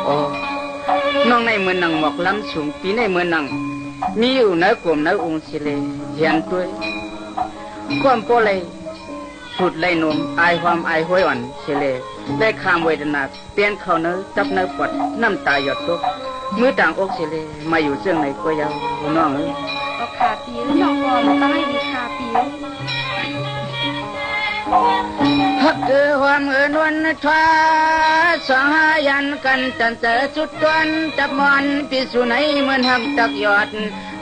โอ้น้องในเมืองนังหมอกล้ำสูงปีในเมืองนังมีอยู่เนื้อกลมเนื้อองค์สิเลเห็นตัวความโปเลยสุดเลยนมไอความไอห้วยอ่อนสิเลได้คามเวทนาเปลี่ยนเขาเนื้อจับเนื้อปวดน้ำตาหยดตกมือต่างอกสิเลมาอยู่เสื่องในก็ยาวน้องก็ขาปีน้องก่อนต้องให้ดีขาปีฮักความนวลทว่าสหายันกันจันเจอสุดตวนจับมันพิสุนัยเหมือนหักตักยอด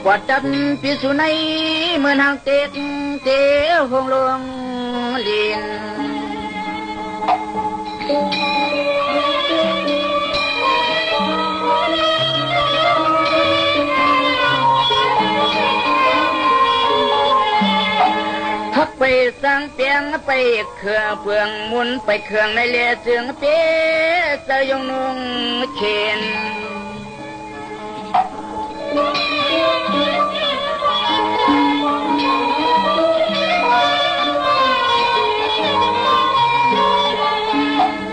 ปวดจับพิสุนัยเหมือนหักเตกเตี้ยหงลวงลินทักไปสังเปียงไปเครื่องเพื่องมุนไปเครื่องในเลี้ยเสืองเปี้ยสยงนุ่งเขียน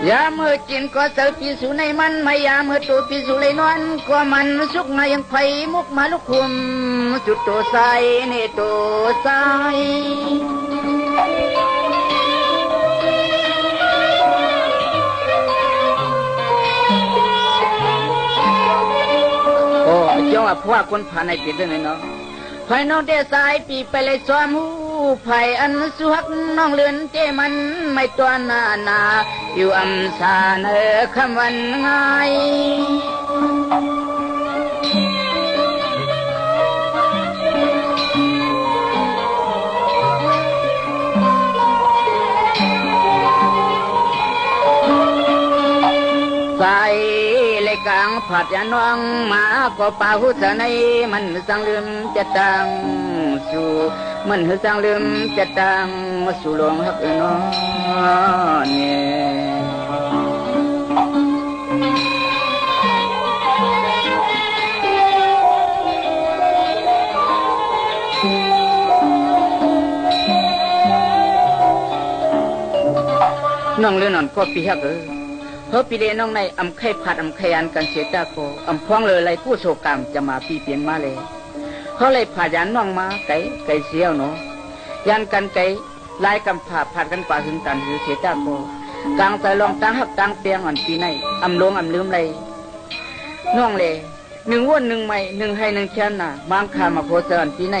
ยาเมื่อกินก็เจอพิสูในมันไม่ยาเมื่อตัวพิสูเลยนอนก็มันสุกมายังไฟมุกมาลุกคุมจุดตัวใสในตัวใสโอ้เจ้าว่าพวกคนผ่านในปีเรื่องไหนเนาะไฟน้องเดสายปีไปเลยซ้อมหูไผ่อันสุหักน้องเลือนเจมันไม่ตัวนาอยู่อำสาเนอคำวันง่ายใส่เลยกลางผัดยาน้องมาก็ป่าหุสในมันสังลืมจะตังสู่มันหือสังลืมจะตังสู่หลวงฮักน้องเนี่ยน้องเลื่อนนอนก็ปีฮักเพราะปีเลน้องในอำไข่ผัดอำไข่อันกันเสียตาโกอำพ้องเลยไรกู้โศกรรมจะมาปีเปลี่ยนมาเลยเขาเลยผ่ายันน้องมาไก่เสียวเนาะยันกันไก่ลายกำผ่าผัดกันป่าหึงตันหรือเสียตาโกกลางใจลองตั้งหักตั้งเปียงอ่อนปีในอำลงอำลืมเลยน้องเลยหนึ่งวนหนึ่งไม่หนึ่งให้หนึ่งแค้นน่ะบางขามาโพเซอันปีใน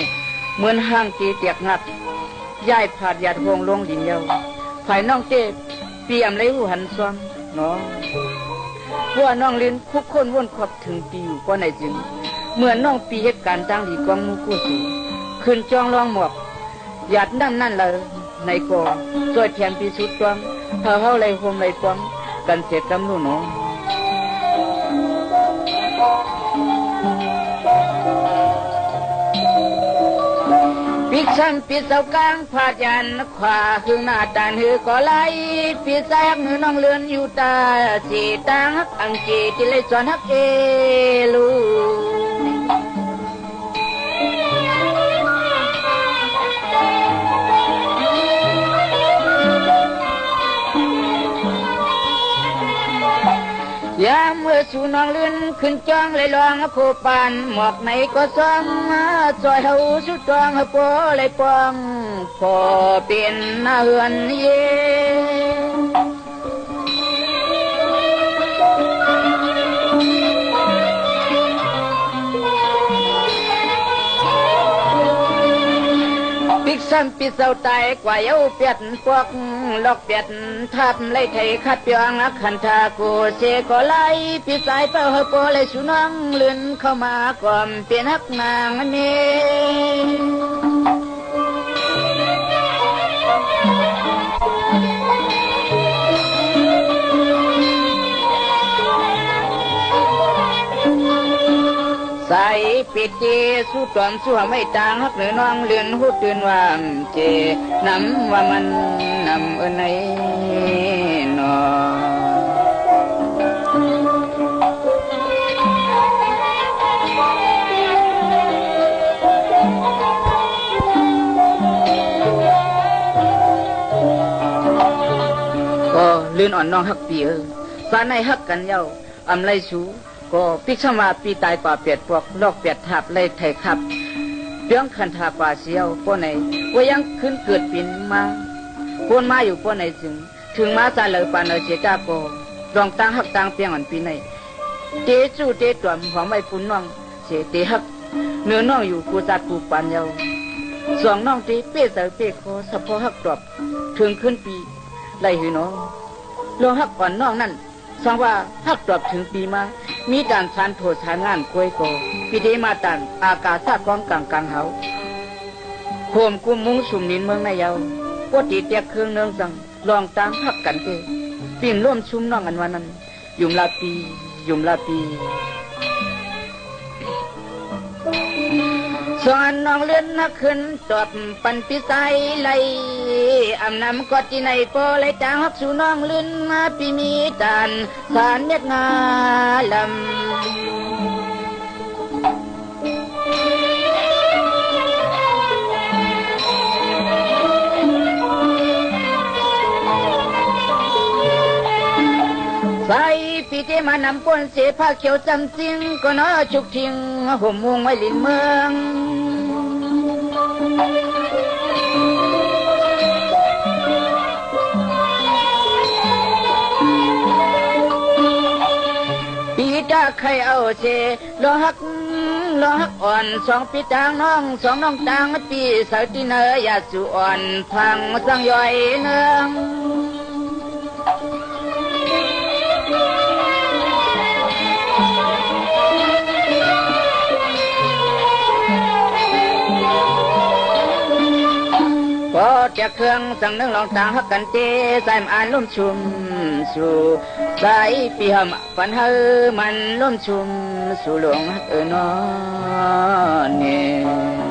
เหมือนห้างตีเตียกงัดย่ายผัดยาทงลงดินเยาฝ่ายน้องเต้ปีอำเลยหูหันซ้อมเนาะว่าน้องลิ้นคุกคนวนขอบถึงปีอยู่ก็ในจึงเมื่อน้องปีเหตุการณ์ตั้งดีกองมูกู้สูขึ้นจองรองหมวกหยาดนั่นเลยในกอช่วยแทนปีสุดตัวเธอเข้าไรโฮมไรปองกันเสียกำนู่นเนาะปีชั้นปีเสากลางผายันขวาคือหน้าตาหือก็ไล่ปีแซกมือน้องเลือนอยู่ตาสีตังฮักอังกีที่เลยสอนฮักเอลูยามเมื่อสู่น้องเลื่อนขึ้นจ้องเลยลองโคปานหมอกไหนก็ซ้องจอยเฮาสุดจองโปเลยปองพอเปลี่ยนหน้าเฮือนเย่ปิกซ้ำปิดเสาตายกว่าเย้าเปียดพวกลอกเปียดทับเลยไทยขัดเปียงขันทากูเชก็ไล่ปิดสายเป้าโปเลยสุนังเลื่อนเข้ามาก่อมเปลี่ยนฮักนางเมใส่ปิดเจสู้ตอมสู้ไม่ต่างฮักเหนือน้องเลื่อนหูตื่นว่างเจน้ำว่ามันน้ำไหนนอล ลื่นอ่อนน้องฮักปีสาในฮักกันเย้าอำไรสูก็ปิกชมาปีตายกว่าเปียดพวกลอกเปียดทับไล่ไทยครับเพียงคันทากว่าเสียวป้อไหนว่ายังขึ้นเกิดปินมาพ้นมาอยู่ป้อไหนถึงมาซาเลยปานเจตาโกรองตั้งฮักตั้งเปียงอันปีไหนเตจูเตตวมของไม่คุณน้องเสเตฮักเนื้อน้องอยู่กูจัดกูปันเยาสองน้องเตเป้เสเป้โคสะพอฮักตอบถึงขึ้นปีไล่หือน้องลงฮักก่อนน้องนั่นสังว่าฮักตอบถึงปีมามีการสานโถสานงานกวยโกปีเดมาตันอากาศซากองกลางเฮาโคมกุมมุงสุ่มนินเมืองในเยาปกติเตียเครื่องเนืองสังลองตั้งฮักกันเตปีนร่วมชุ่มน้องอันวันนั้นยุ่มลาปีสอนน้องเลื่อนนักขึ้นตอบปันพิสัยไหลอำนำกอดที่ในโปไหลจางฮักสู่น้องเลื่อนมาปีมีตานสารเม็ดงาลำใส่ปีเจมานำก้นเสผ้าเขียวจำจิงก็น้อจุกทิ้งห่มมุงไว้ลินเมืองปีตาใครเอาเสรอฮักอ่อนสองปีต่างน้องสองน้องต่างปีสาวที่เนยอยาสู่อ่อนพังสังย่อยเนืองพอจะเครื่องสั่งนึ่งลองต่างฮักกันเตใส่อ่านล้มชุมสู่ใส่ปีหำฝันเฮอมันล้มชุมสู่หลวงฮักนอเนี่ย